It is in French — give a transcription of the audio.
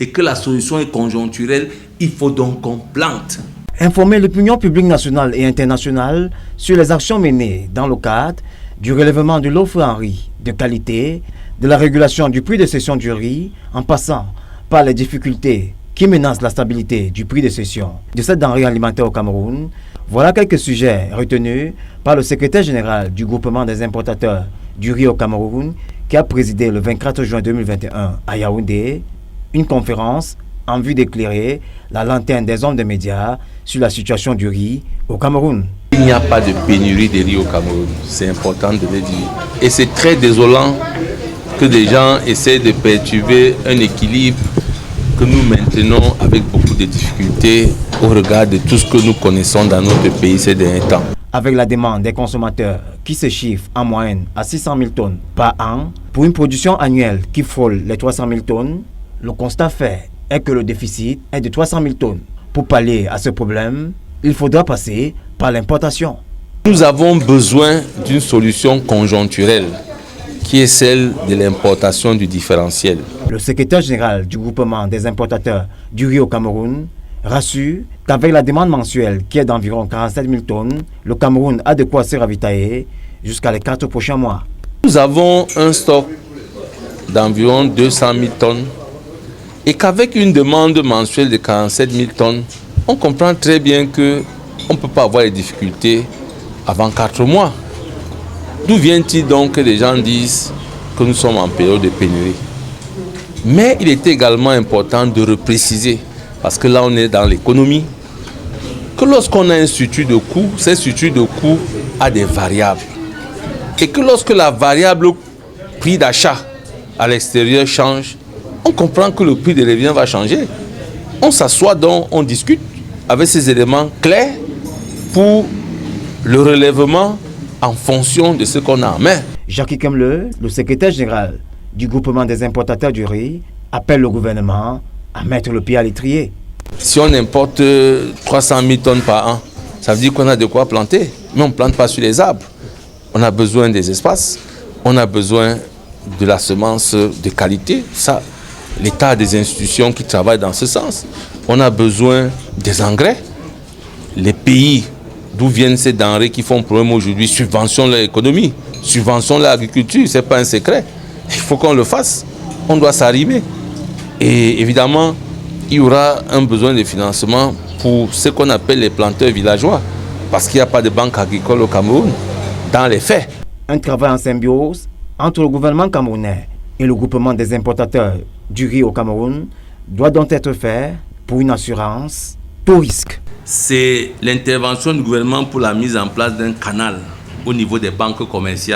et que la solution est conjoncturelle, il faut donc qu'on plante. Informer l'opinion publique nationale et internationale sur les actions menées dans le cadre du relèvement de l'offre en riz de qualité, de la régulation du prix de cession du riz, en passant par les difficultés qui menacent la stabilité du prix de cession de cette denrée alimentaire au Cameroun. Voilà quelques sujets retenus par le secrétaire général du groupement des importateurs du riz au Cameroun qui a présidé le 24 juin 2021 à Yaoundé une conférence en vue d'éclairer la lanterne des hommes de médias sur la situation du riz au Cameroun. Il n'y a pas de pénurie de riz au Cameroun, c'est important de le dire. Et c'est très désolant que des gens essaient de perturber un équilibre que nous maintenons avec beaucoup de difficultés au regard de tout ce que nous connaissons dans notre pays ces derniers temps. Avec la demande des consommateurs qui se chiffre en moyenne à 600 000 tonnes par an, pour une production annuelle qui frôle les 300 000 tonnes, le constat fait est que le déficit est de 300 000 tonnes. Pour pallier à ce problème, il faudra passer par l'importation. Nous avons besoin d'une solution conjoncturelle qui est celle de l'importation du différentiel. Le secrétaire général du groupement des importateurs du riz au Cameroun rassure qu'avec la demande mensuelle qui est d'environ 47 000 tonnes, le Cameroun a de quoi se ravitailler jusqu'à les 4 prochains mois. Nous avons un stock d'environ 200 000 tonnes et qu'avec une demande mensuelle de 47 000 tonnes, on comprend très bien qu'on ne peut pas avoir les difficultés avant 4 mois. D'où vient-il donc que les gens disent que nous sommes en période de pénurie? Mais il est également important de repréciser, parce que là on est dans l'économie, que lorsqu'on a un structure de coût, cette structure de coût a des variables. Et que lorsque la variable prix d'achat à l'extérieur change, on comprend que le prix de revient va changer. On s'assoit donc, on discute avec ces éléments clairs pour le relèvement en fonction de ce qu'on a en main. Jacques Kemle, le secrétaire général du groupement des importateurs du riz, appelle le gouvernement à mettre le pied à l'étrier. Si on importe 300 000 tonnes par an, ça veut dire qu'on a de quoi planter. Mais on ne plante pas sur les arbres. On a besoin des espaces, on a besoin de la semence de qualité. Ça, l'État a des institutions qui travaillent dans ce sens. On a besoin des engrais. Les pays d'où viennent ces denrées qui font problème aujourd'hui subventionnent leur économie, subventionnent l'agriculture, ce n'est pas un secret. Il faut qu'on le fasse. On doit s'arrimer. Et évidemment, il y aura un besoin de financement pour ce qu'on appelle les planteurs villageois, parce qu'il n'y a pas de banque agricole au Cameroun, dans les faits. Un travail en symbiose entre le gouvernement camerounais et le groupement des importateurs du riz au Cameroun doit donc être fait pour une assurance tout risque. C'est l'intervention du gouvernement pour la mise en place d'un canal au niveau des banques commerciales